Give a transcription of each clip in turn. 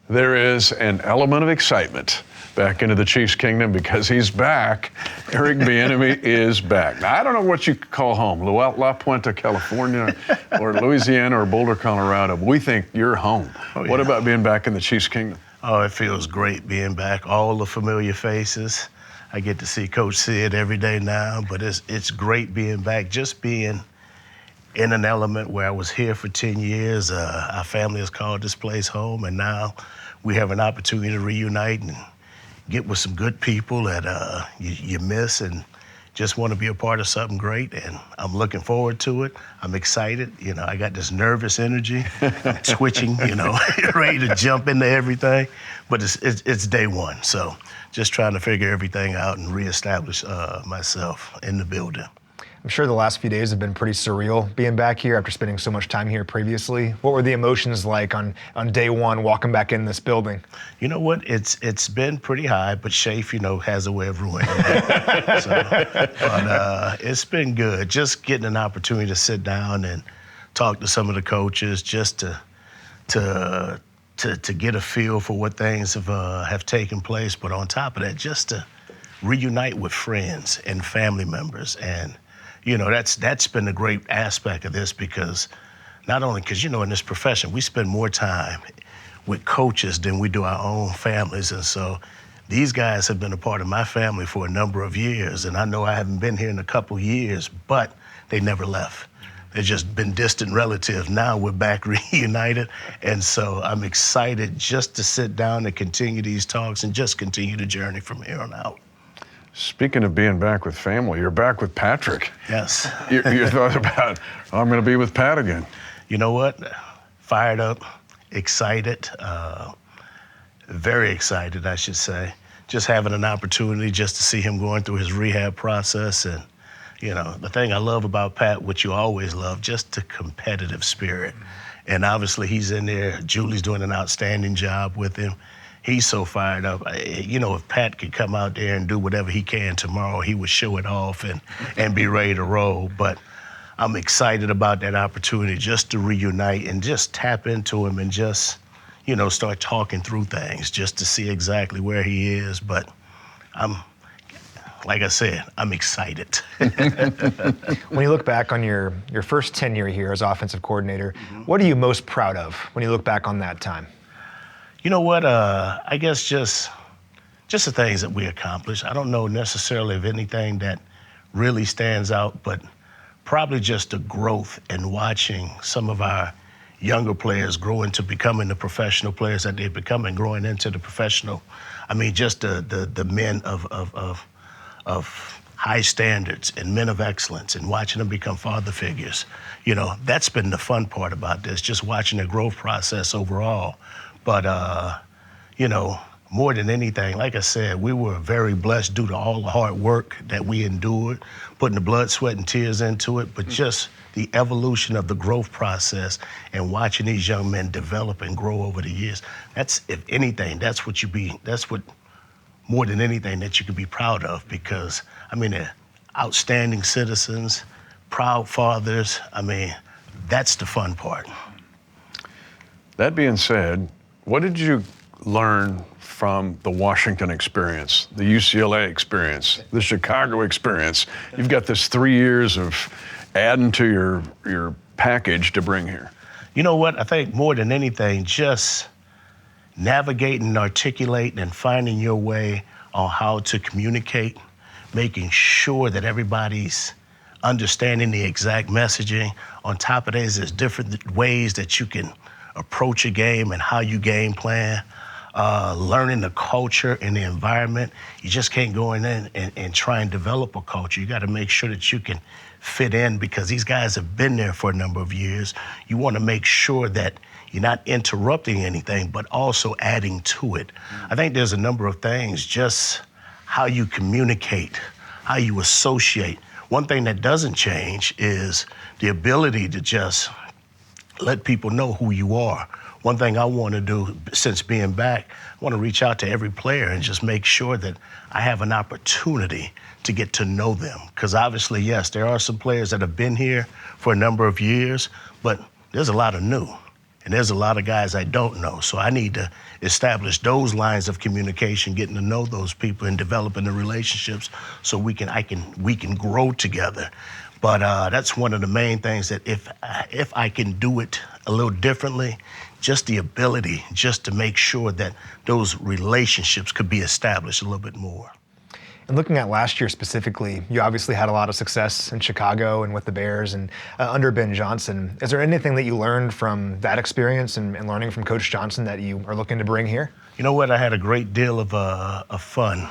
There is an element of excitement back into the Chiefs' kingdom because he's back. Eric Bieniemy is back. Now, I don't know what you call home, La Puente, California, or Louisiana, or Boulder, Colorado, but we think you're home. Oh, yeah. What about being back in the Chiefs' kingdom? Oh, it feels great being back. All the familiar faces. I get to see Coach Sid every day now, but it's great being back. Just being in an element where I was here for 10 years. Our family has called this place home, and now we have an opportunity to reunite and get with some good people that you miss and just want to be a part of something great. And I'm looking forward to it. I'm excited. You know, I got this nervous energy. I'm twitching, ready to jump into everything. But it's day one, so just trying to figure everything out and reestablish myself in the building. I'm sure the last few days have been pretty surreal being back here after spending so much time here previously. What were the emotions like on day one walking back in this building? You know what? It's been pretty high, but Shafe, has a way of ruining it. But it's been good. Just getting an opportunity to sit down and talk to some of the coaches, just to get a feel for what things have taken place. But on top of that, just to reunite with friends and family members. And that's been a great aspect of this, because not only because, in this profession, we spend more time with coaches than we do our own families. And so these guys have been a part of my family for a number of years. And I know I haven't been here in a couple years, but they never left. They've just been distant relatives. Now we're back reunited. And so I'm excited just to sit down and continue these talks and just continue the journey from here on out. Speaking of being back with family, you're back with Patrick. Yes. You thought about, I'm going to be with Pat again. You know what? Fired up, excited, very excited, I should say. Just having an opportunity just to see him going through his rehab process. And, the thing I love about Pat, which you always love, just the competitive spirit. And obviously he's in there. Julie's doing an outstanding job with him. He's so fired up. If Pat could come out there and do whatever he can tomorrow, he would show it off and be ready to roll. But I'm excited about that opportunity just to reunite and just tap into him and just, start talking through things just to see exactly where he is. But like I said, I'm excited. When you look back on your first tenure here as offensive coordinator, what are you most proud of when you look back on that time? You know what? I guess just the things that we accomplished. I don't know necessarily of anything that really stands out, but probably just the growth and watching some of our younger players grow into becoming the professional players that they've become and growing into the professional. I mean, just the men of high standards and men of excellence and watching them become father figures. That's been the fun part about this, just watching the growth process overall. But, more than anything, like I said, we were very blessed due to all the hard work that we endured, putting the blood, sweat, and tears into it, but just the evolution of the growth process and watching these young men develop and grow over the years. That's, if anything, that's what more than anything that you could be proud of, because, they're outstanding citizens, proud fathers. That's the fun part. That being said, what did you learn from the Washington experience, the UCLA experience, the Chicago experience? You've got this 3 years of adding to your package to bring here. You know what? I think more than anything, just navigating and articulating and finding your way on how to communicate, making sure that everybody's understanding the exact messaging. On top of that, there's different ways that you can approach a game and how you game plan, learning the culture and the environment. You just can't go in there and try and develop a culture. You got to make sure that you can fit in, because these guys have been there for a number of years. You want to make sure that you're not interrupting anything, but also adding to it. I think there's a number of things, just how you communicate, how you associate. One thing that doesn't change is the ability to just let people know who you are. One thing I want to do since being back, I want to reach out to every player and just make sure that I have an opportunity to get to know them. Because obviously, yes, there are some players that have been here for a number of years, but there's a lot of new. And there's a lot of guys I don't know. So I need to establish those lines of communication, getting to know those people and developing the relationships so we can grow together. But that's one of the main things that if I can do it a little differently, just the ability just to make sure that those relationships could be established a little bit more. And looking at last year specifically, you obviously had a lot of success in Chicago and with the Bears and under Ben Johnson. Is there anything that you learned from that experience and learning from Coach Johnson that you are looking to bring here? You know what? I had a great deal of fun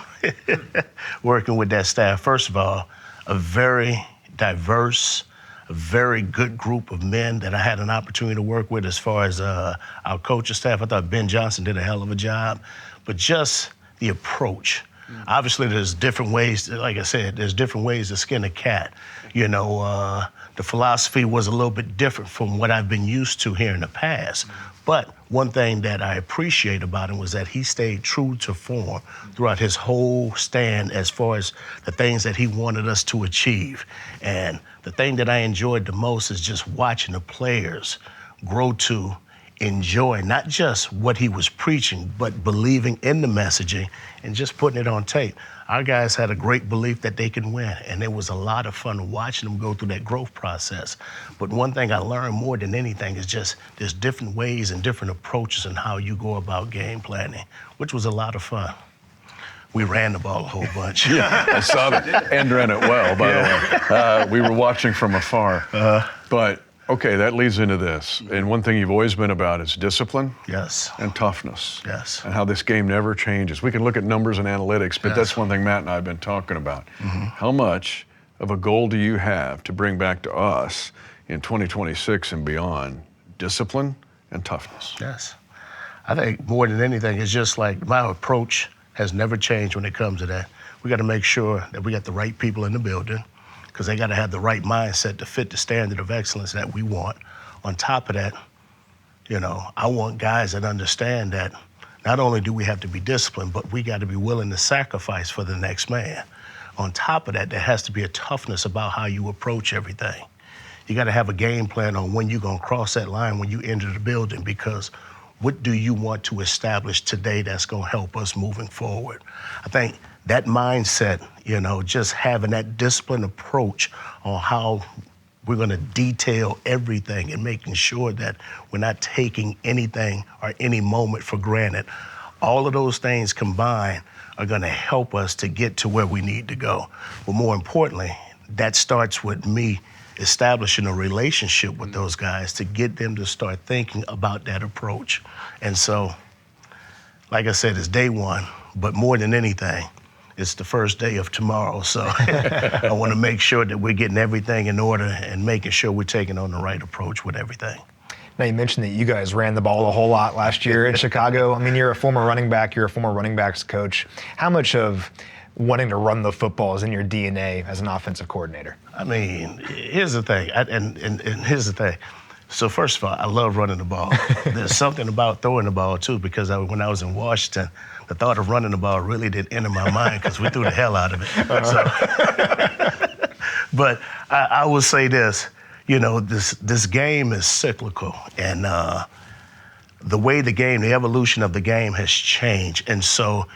working with that staff. First of all, a very diverse, a very good group of men that I had an opportunity to work with as far as our coaching staff. I thought Ben Johnson did a hell of a job, but just the approach. Obviously, there's different ways, like I said, there's different ways to skin a cat. You know, the philosophy was a little bit different from what I've been used to here in the past. But one thing that I appreciate about him was that he stayed true to form throughout his whole stand as far as the things that he wanted us to achieve. And the thing that I enjoyed the most is just watching the players grow to enjoy not just what he was preaching, but believing in the messaging and just putting it on tape. Our guys had a great belief that they can win, and it was a lot of fun watching them go through that growth process. But one thing I learned more than anything is just there's different ways and different approaches in how you go about game planning, which was a lot of fun. We ran the ball a whole bunch. Yeah, I saw that. And ran it well, by the way. We were watching from afar. But, okay, that leads into this. And one thing you've always been about is discipline. Yes. And toughness. Yes. And how this game never changes. We can look at numbers and analytics, but that's one thing Matt and I have been talking about. How much of a goal do you have to bring back to us in 2026 and beyond? Discipline and toughness. Yes. I think more than anything, it's just like my approach has never changed when it comes to that. We got to make sure that we got the right people in the building because they got to have the right mindset to fit the standard of excellence that we want. On top of that, you know, I want guys that understand that not only do we have to be disciplined, but we got to be willing to sacrifice for the next man. On top of that, there has to be a toughness about how you approach everything. You got to have a game plan on when you're going to cross that line when you enter the building because what do you want to establish today that's going to help us moving forward? I think that mindset, you know, just having that disciplined approach on how we're going to detail everything and making sure that we're not taking anything or any moment for granted. All of those things combined are going to help us to get to where we need to go. But more importantly, that starts with me establishing a relationship with those guys to get them to start thinking about that approach. And so, like I said, it's day one, but more than anything, it's the first day of tomorrow. So I want to make sure that we're getting everything in order and making sure we're taking on the right approach with everything. Now, you mentioned that you guys ran the ball a whole lot last year in Chicago. I mean, you're a former running back, you're a former running backs coach. How much of wanting to run the football is in your DNA as an offensive coordinator? I mean, here's the thing, and here's the thing. So first of all, I love running the ball. There's something about throwing the ball, too, because when I was in Washington, the thought of running the ball really didn't enter my mind because we threw the hell out of it. So, but I will say this, you know, this game is cyclical, and the way the evolution of the game has changed. And so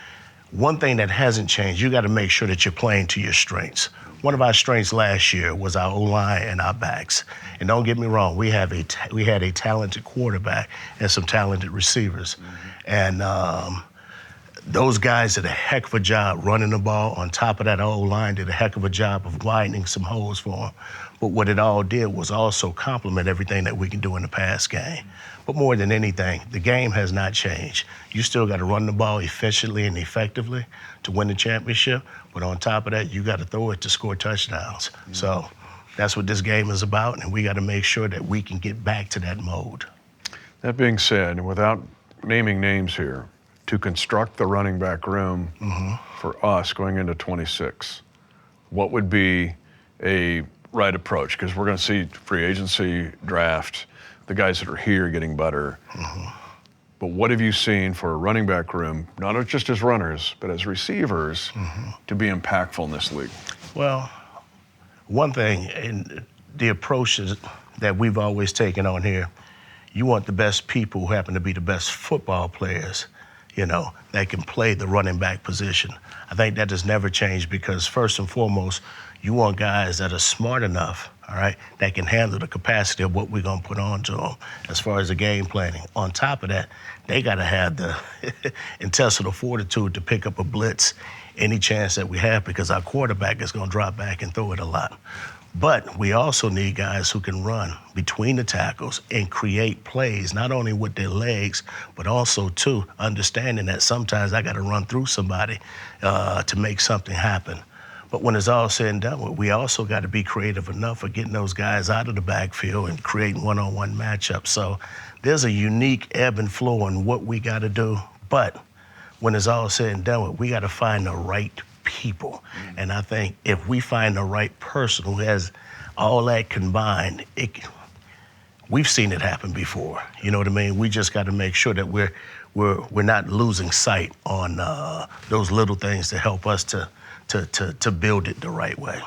one thing that hasn't changed, you got to make sure that you're playing to your strengths. One of our strengths last year was our O-line and our backs. And don't get me wrong, we had a talented quarterback and some talented receivers. And those guys did a heck of a job running the ball. On top of that, our O-line did a heck of a job of widening some holes for them. But what it all did was also complement everything that we can do in the pass game. But more than anything, the game has not changed. You still got to run the ball efficiently and effectively to win the championship. But on top of that, you got to throw it to score touchdowns. So that's what this game is about, and we got to make sure that we can get back to that mode. That being said, and without naming names here, to construct the running back room for us going into 26, what would be a right approach? Because we're going to see free agency, draft, the guys that are here getting better. But what have you seen for a running back room, not just as runners, but as receivers, to be impactful in this league? Well, one thing, in the approaches that we've always taken on here, you want the best people who happen to be the best football players, that can play the running back position. I think that has never changed because first and foremost, you want guys that are smart enough, all right, that can handle the capacity of what we're going to put onto them as far as the game planning. On top of that, they got to have the intestinal fortitude to pick up a blitz any chance that we have because our quarterback is going to drop back and throw it a lot. But we also need guys who can run between the tackles and create plays, not only with their legs, but also, too, understanding that sometimes I got to run through somebody to make something happen. But when it's all said and done, we also got to be creative enough for getting those guys out of the backfield and creating one-on-one matchups. So there's a unique ebb and flow in what we got to do. But when it's all said and done, we got to find the right people. And I think if we find the right person who has all that combined, we've seen it happen before. You know what I mean? We just got to make sure that we're not losing sight on those little things to help us to build it the right way.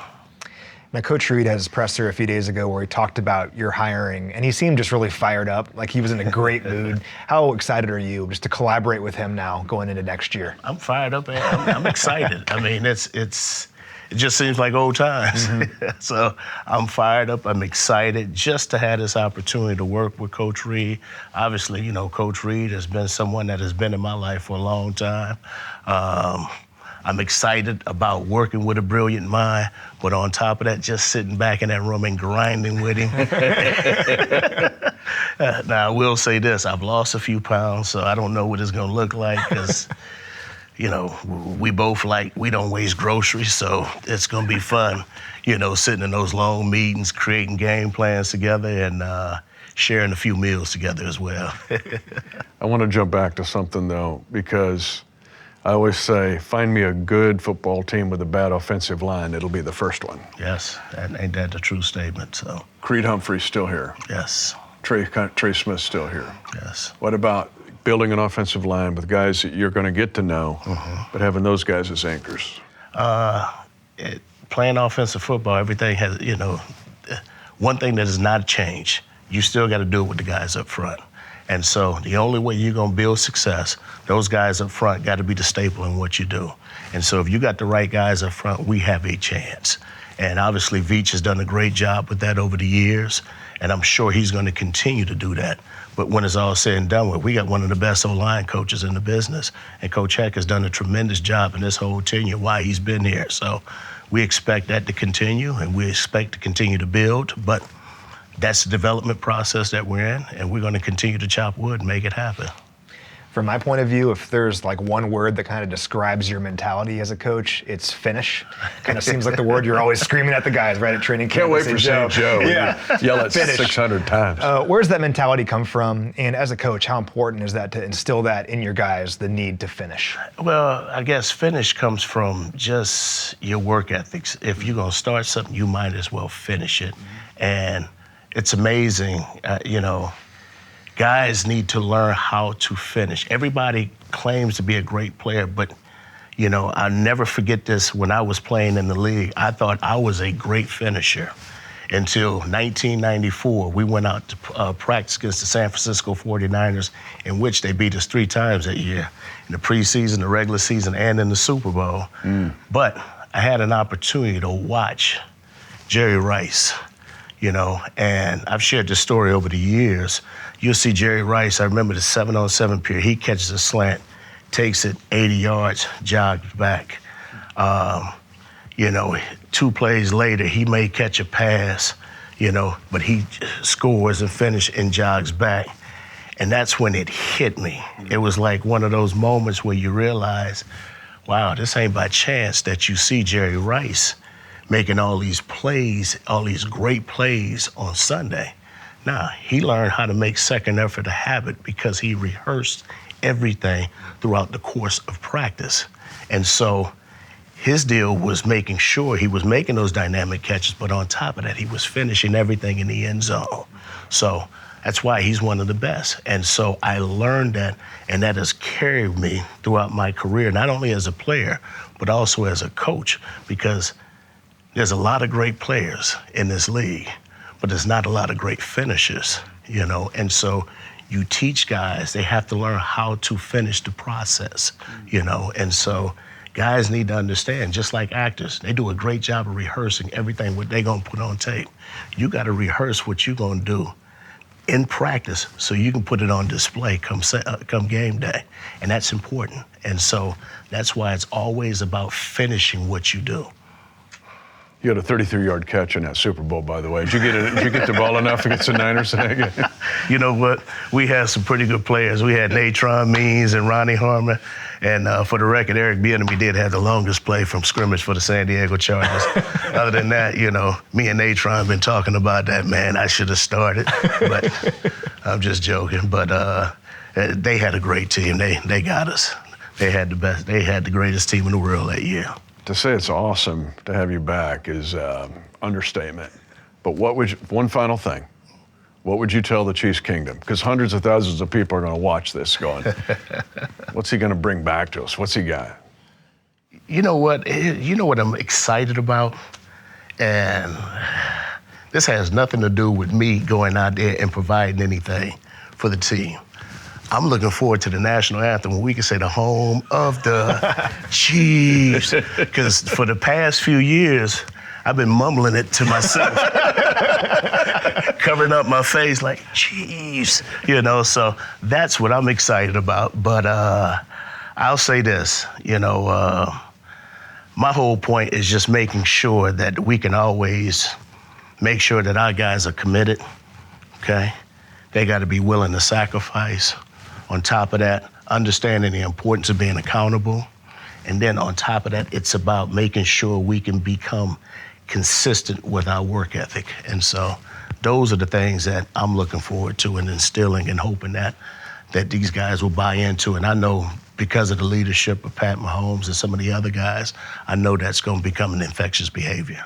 Now, Coach Reid had his presser a few days ago where he talked about your hiring, and he seemed just really fired up, like he was in a great mood. How excited are you just to collaborate with him now going into next year? I'm fired up, man. I'm excited. I mean, it just seems like old times. Mm-hmm. So I'm fired up. I'm excited just to have this opportunity to work with Coach Reid. Obviously, Coach Reid has been someone that has been in my life for a long time. I'm excited about working with a brilliant mind, but on top of that, just sitting back in that room and grinding with him. Now, I will say this. I've lost a few pounds, so I don't know what it's going to look like because, we both we don't waste groceries, so it's going to be fun, sitting in those long meetings, creating game plans together and sharing a few meals together as well. I want to jump back to something, though, because I always say, find me a good football team with a bad offensive line. It'll be the first one. Yes, and ain't that a true statement? So Creed Humphrey's still here. Yes. Trey Smith's still here. Yes. What about building an offensive line with guys that you're going to get to know, but having those guys as anchors? Playing offensive football, everything has, one thing that has not changed, you still got to do it with the guys up front. And so the only way you're going to build success, those guys up front got to be the staple in what you do. And so if you got the right guys up front, we have a chance. And obviously, Veach has done a great job with that over the years, and I'm sure he's going to continue to do that. But when it's all said and done with, we got one of the best O-line coaches in the business, and Coach Heck has done a tremendous job in this whole tenure while he's been here. So we expect that to continue, and we expect to continue to build. But that's the development process that we're in, and we're going to continue to chop wood and make it happen. From my point of view, if there's one word that kind of describes your mentality as a coach, it's finish. Kind of seems like the word you're always screaming at the guys right at training camp. Can't wait for St. Joe. Yeah. Yell it Finish. 600 times. Where's that mentality come from? And as a coach, how important is that to instill that in your guys, the need to finish? Well, I guess finish comes from just your work ethics. If you're going to start something, you might as well finish it. And it's amazing, guys need to learn how to finish. Everybody claims to be a great player, but, I'll never forget this. When I was playing in the league, I thought I was a great finisher until 1994. We went out to practice against the San Francisco 49ers, in which they beat us 3 times that year, in the preseason, the regular season, and in the Super Bowl. But I had an opportunity to watch Jerry Rice, and I've shared this story over the years. You'll see Jerry Rice, I remember the 7-on-7 period, he catches a slant, takes it 80 yards, jogs back. 2 plays later, he may catch a pass, but he scores and finishes and jogs back. And that's when it hit me. It was like one of those moments where you realize, wow, this ain't by chance that you see Jerry Rice making all these plays, all these great plays on Sunday. Now, he learned how to make second effort a habit because he rehearsed everything throughout the course of practice. And so his deal was making sure he was making those dynamic catches, but on top of that, he was finishing everything in the end zone. So that's why he's one of the best. And so I learned that, and that has carried me throughout my career, not only as a player, but also as a coach, because there's a lot of great players in this league, but there's not a lot of great finishers, And so you teach guys, they have to learn how to finish the process, and so guys need to understand, just like actors, they do a great job of rehearsing everything what they're gonna put on tape. You gotta rehearse what you're gonna do in practice so you can put it on display come game day. And that's important. And so that's why it's always about finishing what you do. You had a 33-yard catch in that Super Bowl, by the way. Did you get the ball enough against the Niners in that game? You know what? We had some pretty good players. We had Natron Means and Ronnie Harmon. And for the record, Eric Bieniemy did have the longest play from scrimmage for the San Diego Chargers. Other than that, me and Natron been talking about that, man. I should have started, but I'm just joking. But they had a great team. They got us. They had the best. They had the greatest team in the world that year. To say it's awesome to have you back is understatement. But one final thing, what would you tell the Chiefs Kingdom? Because hundreds of thousands of people are going to watch this going, what's he going to bring back to us? What's he got? You know what? I'm excited about? And this has nothing to do with me going out there and providing anything for the team. I'm looking forward to the national anthem when we can say the home of the Chiefs. Because for the past few years, I've been mumbling it to myself, covering up my face like, Chiefs, so that's what I'm excited about. But I'll say this, my whole point is just making sure that we can always make sure that our guys are committed, okay? They got to be willing to sacrifice. On top of that, understanding the importance of being accountable. And then on top of that, it's about making sure we can become consistent with our work ethic. And so those are the things that I'm looking forward to and instilling and hoping that these guys will buy into. And I know because of the leadership of Pat Mahomes and some of the other guys, I know that's going to become an infectious behavior.